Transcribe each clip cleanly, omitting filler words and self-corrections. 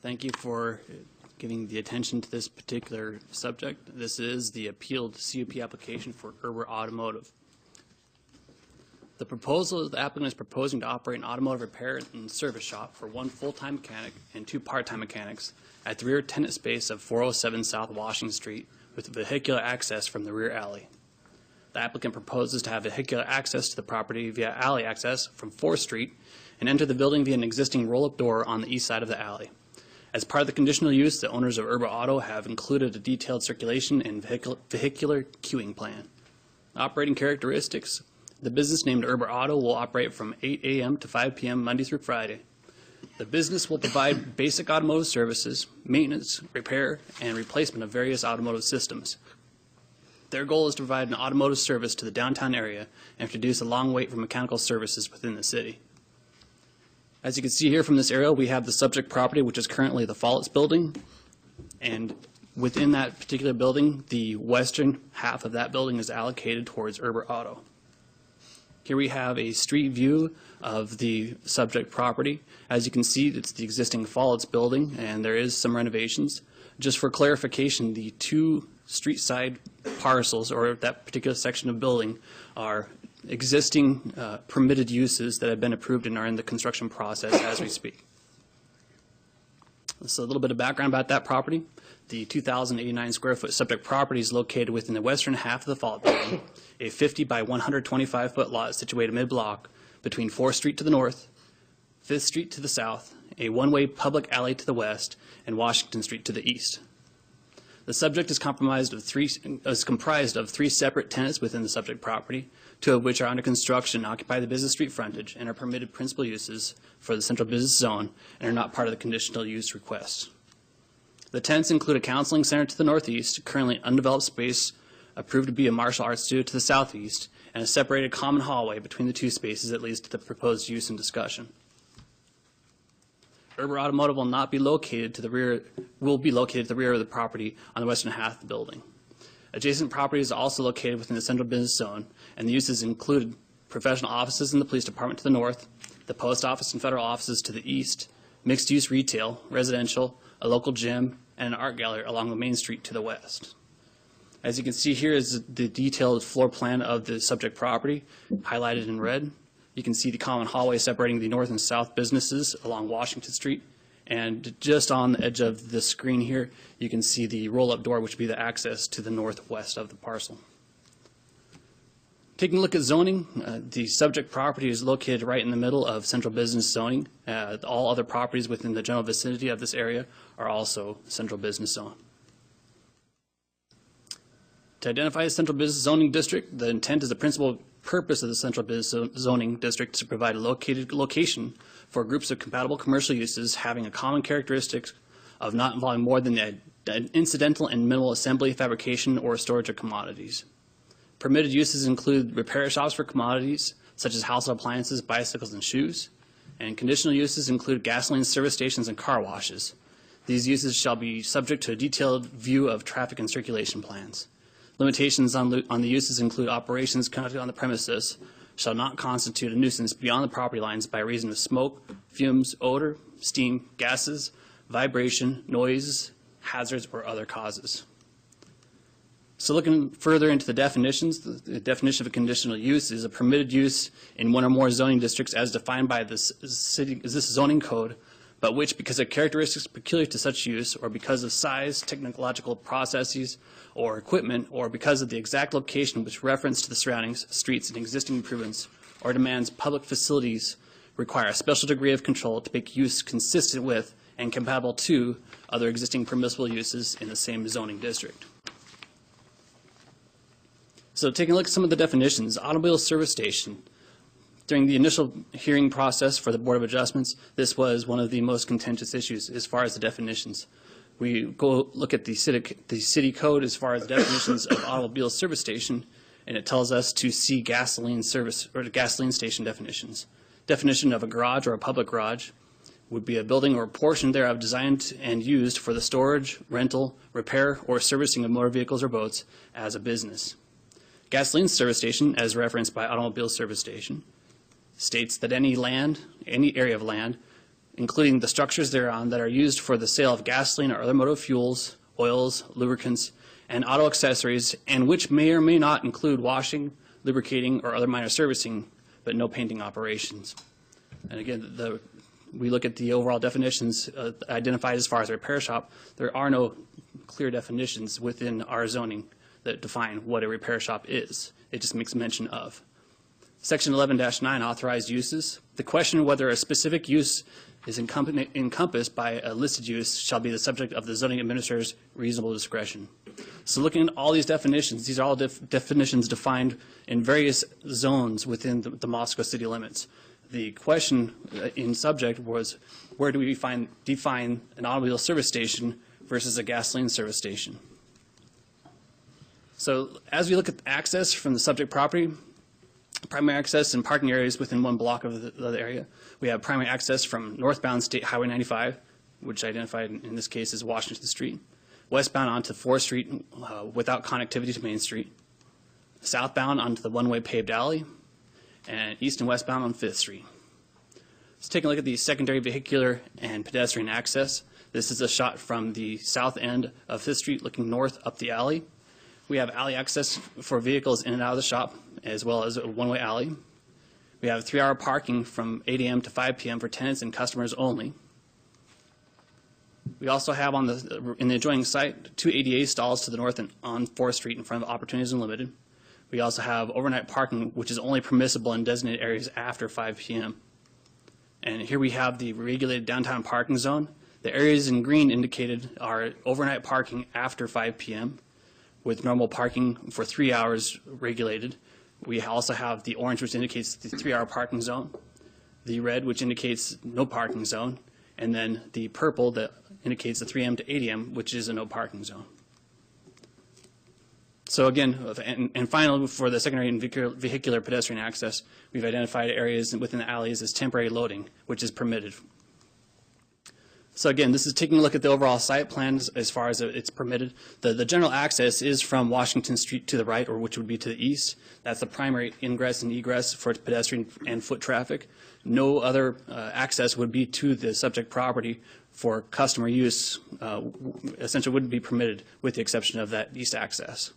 Thank you for giving the attention to this particular subject. This is the appealed CUP application for Erber Automotive. The proposal, the applicant is proposing to operate an automotive repair and service shop for one full-time mechanic and two part-time mechanics at the rear tenant space of 407 South Washington Street with vehicular access from the rear alley. The applicant proposes to have vehicular access to the property via alley access from 4th Street and enter the building via an existing roll-up door on the east side of the alley. As part of the conditional use, the owners of Erber Auto have included a detailed circulation and vehicular queuing plan. Operating characteristics: the business named Erber Auto will operate from 8 a.m. to 5 p.m. Monday through Friday. The business will provide basic automotive services, maintenance, repair, and replacement of various automotive systems. Their goal is to provide an automotive service to the downtown area and reduce the long wait for mechanical services within the city. As you can see here from this aerial, we have the subject property, which is currently the Follett's building. And within that particular building, the western half of that building is allocated towards Erber Auto. Here we have a street view of the subject property. As you can see, it's the existing Follett's building, and there is some renovations. Just for clarification, the two street side parcels, or that particular section of building, are existing permitted uses that have been approved and are in the construction process as we speak. So a little bit of background about that property. The 2,089 square foot subject property is located within the western half of the Follett building, a 50 by 125 foot lot situated mid-block between 4th Street to the north, 5th Street to the south, a one-way public alley to the west, and Washington Street to the east. The subject is comprised of three separate tenants within the subject property, two of which are under construction and occupy the business street frontage and are permitted principal uses for the central business zone and are not part of the conditional use request. The tenants include a counseling center to the northeast, currently undeveloped space approved to be a martial arts studio to the southeast, and a separated common hallway between the two spaces that leads to the proposed use and discussion. Erber Automotive will not be located to the rear, will be located at the rear of the property on the western half of the building. Adjacent property is also located within the central business zone, and the uses include professional offices in the police department to the north, the post office and federal offices to the east, mixed-use retail, residential, a local gym, and an art gallery along the main street to the west. As you can see here is the detailed floor plan of the subject property, highlighted in red. You can see the common hallway separating the north and south businesses along Washington Street. And just on the edge of the screen here, you can see the roll-up door, which would be the access to the northwest of the parcel. Taking a look at zoning, the subject property is located right in the middle of central business zoning. All other properties within the general vicinity of this area are also central business zone. To identify a central business zoning district, the intent is the principal purpose of the central business zoning district to provide a location for groups of compatible commercial uses having a common characteristic of not involving more than the incidental and minimal assembly, fabrication, or storage of commodities. Permitted uses include repair shops for commodities such as household appliances, bicycles, and shoes. And conditional uses include gasoline service stations and car washes. These uses shall be subject to a detailed view of traffic and circulation plans. Limitations on the uses include operations conducted on the premises shall not constitute a nuisance beyond the property lines by reason of smoke, fumes, odor, steam, gases, vibration, noise, hazards, or other causes. So looking further into the definitions, the definition of a conditional use is a permitted use in one or more zoning districts as defined by this zoning code, but which, because of characteristics peculiar to such use, or because of size, technological processes, or equipment, or because of the exact location which reference to the surroundings, streets, and existing improvements, or demands public facilities, require a special degree of control to make use consistent with and compatible to other existing permissible uses in the same zoning district. So taking a look at some of the definitions, automobile service station. During the initial hearing process for the Board of Adjustments, this was one of the most contentious issues as far as the definitions. We go look at the city code as far as definitions of automobile service station, and it tells us to see gasoline service or gasoline station definitions. Definition of a garage or a public garage would be a building or a portion thereof designed and used for the storage, rental, repair, or servicing of motor vehicles or boats as a business. Gasoline service station, as referenced by automobile service station, states that any area of land including the structures thereon that are used for the sale of gasoline or other motor fuels, oils, lubricants, and auto accessories, and which may or may not include washing, lubricating, or other minor servicing, but no painting operations. And again, we look at the overall definitions identified as far as a repair shop. There are no clear definitions within our zoning that define what a repair shop is. It just makes mention of. Section 11-9, authorized uses. The question whether a specific use is encompassed by a listed use shall be the subject of the zoning administrator's reasonable discretion. So looking at all these definitions, these are all definitions defined in various zones within the Moscow city limits. The question in subject was, where do we define an automobile service station versus a gasoline service station? So as we look at access from the subject property, primary access and parking areas within one block of the area, we have primary access from northbound State Highway 95, which identified in this case as Washington Street, westbound onto 4th Street without connectivity to Main Street, southbound onto the one-way paved alley, and east and westbound on 5th Street. Let's take a look at the secondary vehicular and pedestrian access. This is a shot from the south end of 5th Street looking north up the alley. We have alley access for vehicles in and out of the shop, as well as a one-way alley. We have 3-hour parking from 8 a.m. to 5 p.m. for tenants and customers only. We also have in the adjoining site 2 ADA stalls to the north and on 4th Street in front of Opportunities Unlimited. We also have overnight parking, which is only permissible in designated areas after 5 p.m. And here we have the regulated downtown parking zone. The areas in green indicated are overnight parking after 5 p.m. with normal parking for 3 hours regulated. We also have the orange, which indicates the 3-hour parking zone, the red, which indicates no parking zone, and then the purple that indicates the 3 a.m. to 8 a.m., which is a no parking zone. So again, and finally, for the secondary and vehicular pedestrian access, we've identified areas within the alleys as temporary loading, which is permitted. So again, this is taking a look at the overall site plans as far as it's permitted. The general access is from Washington Street to the right, or which would be to the east. That's the primary ingress and egress for pedestrian and foot traffic. No other access would be to the subject property for customer use, essentially wouldn't be permitted with the exception of that east access.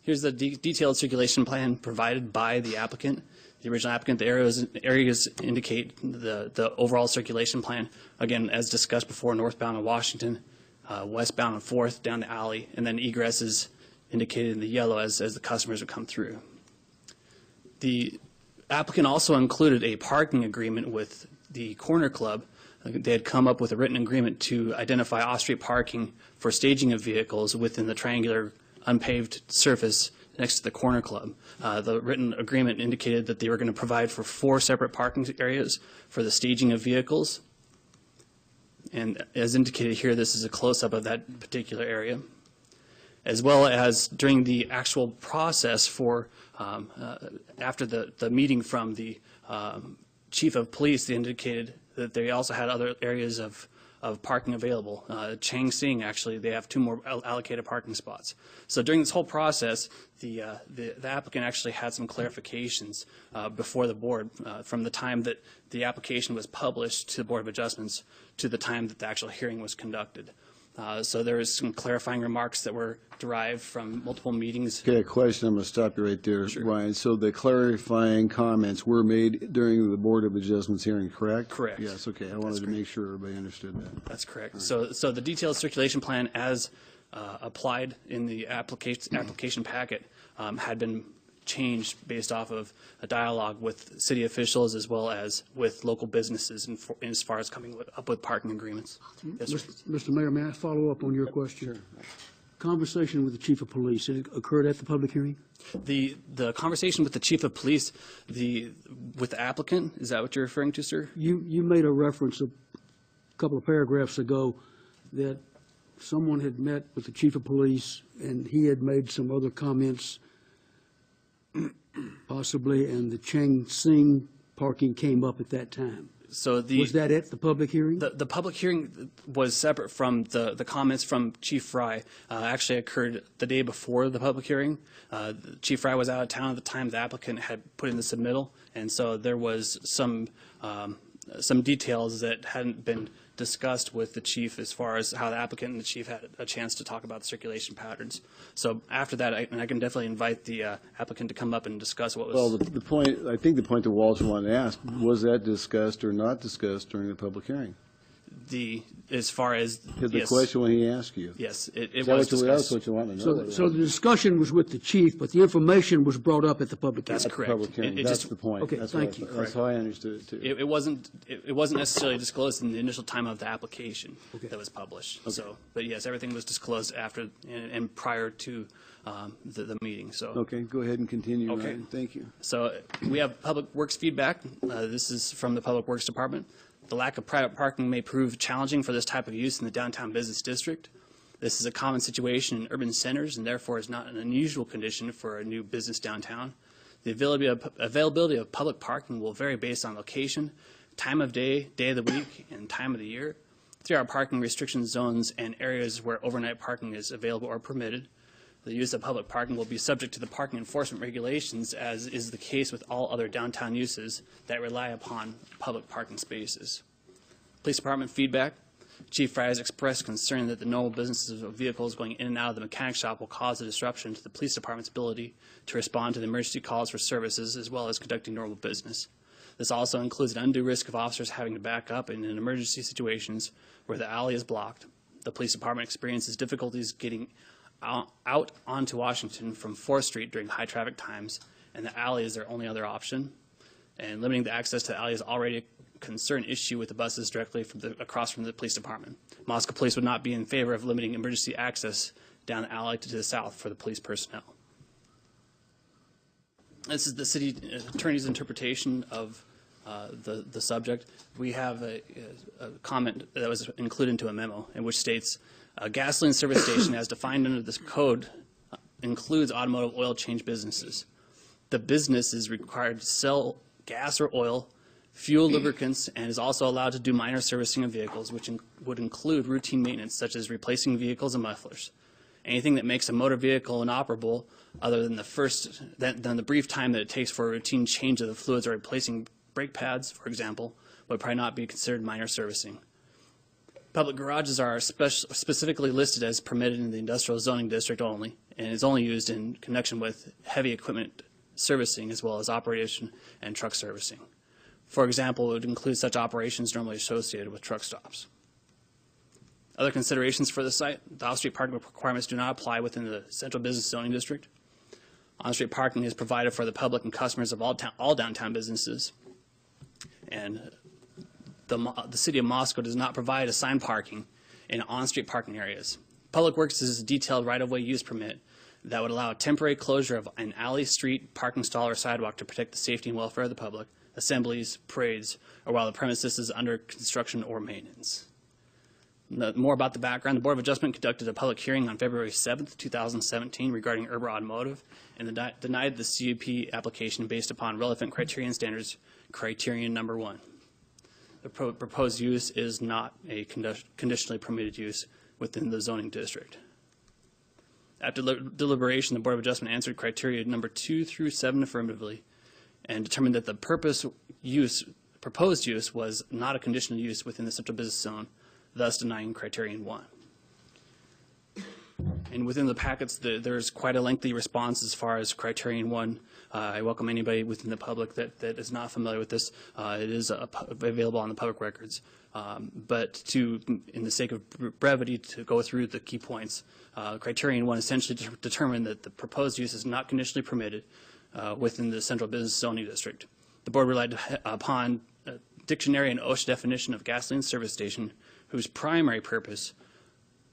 Here's the detailed circulation plan provided by the applicant. The original applicant, the areas indicate the overall circulation plan. Again, as discussed before, northbound on Washington, westbound on 4th, down the alley, and then egress is indicated in the yellow as the customers would come through. The applicant also included a parking agreement with the Corner Club. They had come up with a written agreement to identify off-street parking for staging of vehicles within the triangular unpaved surface next to the Corner Club. The written agreement indicated that they were going to provide for 4 separate parking areas for the staging of vehicles. And as indicated here, this is a close-up of that particular area. As well as during the actual process for, after the meeting from the chief of police, they indicated that they also had other areas of parking available. Chang Sing, actually, they have 2 more allocated parking spots. So during this whole process, the applicant actually had some clarifications before the board from the time that the application was published to the Board of Adjustments to the time that the actual hearing was conducted. So there was some clarifying remarks that were derived from multiple meetings. Okay, a question. I'm going to stop you right there, Sure. Ryan. So the clarifying comments were made during the Board of Adjustments hearing, correct? Correct. Yes, okay. I wanted to make sure everybody understood that. That's correct. Right. So the detailed circulation plan as applied in the application packet had been changed based off of a dialogue with city officials as well as with local businesses as far as coming up with parking agreements. Yes, Mr. Mayor, may I follow up on your question? Sure. Conversation with the chief of police, it occurred at the public hearing? The conversation with the chief of police, with the applicant, is that what you're referring to, sir? You made a reference a couple of paragraphs ago that someone had met with the chief of police and he had made some other comments possibly, and the Chang Sing parking came up at that time. So was that at the public hearing? The public hearing was separate from the comments from Chief Fry. Actually occurred the day before the public hearing. Chief Fry was out of town at the time the applicant had put in the submittal, and so there was some some details that hadn't been discussed with the chief as far as how the applicant and the chief had a chance to talk about the circulation patterns. So after that, I can definitely invite the applicant to come up and discuss what was. Well, the point, I think the point that Walter wanted to ask, was that discussed or not discussed during the public hearing? As far as The yes, question when he asked you. yes, it Is was that discussed. what you want to know? So the discussion was with the chief, but the information was brought up at the public hearing. That's correct. Public hearing, It that's just- the point. Okay, That's thank what I you. thought. That's how I understood it, too. It wasn't necessarily disclosed in the initial time of the application that was published. So, but yes, everything was disclosed after and prior to the meeting. So. Okay, go ahead and continue, Okay. Ryan. Thank you. So we have Public Works feedback. This is from the Public Works Department. The lack of private parking may prove challenging for this type of use in the downtown business district. This is a common situation in urban centers and therefore is not an unusual condition for a new business downtown. The availability of public parking will vary based on location, time of day, day of the week, and time of the year. 3-hour parking restriction zones and areas where overnight parking is available or permitted. The use of public parking will be subject to the parking enforcement regulations, as is the case with all other downtown uses that rely upon public parking spaces. Police Department feedback. Chief Fry has expressed concern that the normal businesses of vehicles going in and out of the mechanic shop will cause a disruption to the police department's ability to respond to the emergency calls for services as well as conducting normal business. This also includes an undue risk of officers having to back up in emergency situations where the alley is blocked. The police department experiences difficulties getting out onto Washington from 4th Street during high traffic times, and the alley is their only other option. And limiting the access to the alley is already a concern issue with the buses directly across from the police department. Moscow Police would not be in favor of limiting emergency access down the alley to the south for the police personnel. This is the city attorney's interpretation of the subject. We have a comment that was included into a memo in which states, a gasoline service station as defined under this code includes automotive oil change businesses. The business is required to sell gas or oil, fuel, lubricants, and is also allowed to do minor servicing of vehicles, which would include routine maintenance such as replacing vehicles and mufflers. Anything that makes a motor vehicle inoperable other than the brief time that it takes for a routine change of the fluids or replacing brake pads, for example, would probably not be considered minor servicing. Public garages are specifically listed as permitted in the industrial zoning district only, and is only used in connection with heavy equipment servicing as well as operation and truck servicing. For example, it would include such operations normally associated with truck stops. Other considerations for the site: the off-street parking requirements do not apply within the central business zoning district. On-street parking is provided for the public and customers of all downtown businesses. And the city of Moscow does not provide assigned parking in on-street parking areas. Public Works is a detailed right-of-way use permit that would allow a temporary closure of an alley, street, parking stall, or sidewalk to protect the safety and welfare of the public, assemblies, parades, or while the premises is under construction or maintenance. More about the background: the Board of Adjustment conducted a public hearing on February 7th, 2017 regarding Erber Automotive and denied the CUP application based upon relevant criterion standards, criterion number 1. The proposed use is not a conditionally permitted use within the zoning district. After deliberation, the Board of Adjustment answered criteria number 2 through 7 affirmatively and determined that the proposed use was not a conditional use within the central business zone, thus denying criterion 1. And within the packets, there's quite a lengthy response as far as criterion 1. I welcome anybody within the public that is not familiar with this. It is available on the public records. But in the sake of brevity, to go through the key points, criterion 1 essentially determined that the proposed use is not conditionally permitted within the central business zoning district. The board relied upon a dictionary and OSHA definition of gasoline service station, whose primary purpose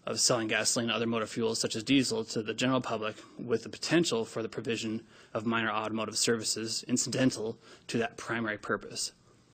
of selling gasoline and other motor fuels such as diesel to the general public, with the potential for the provision of minor automotive services incidental to that primary purpose.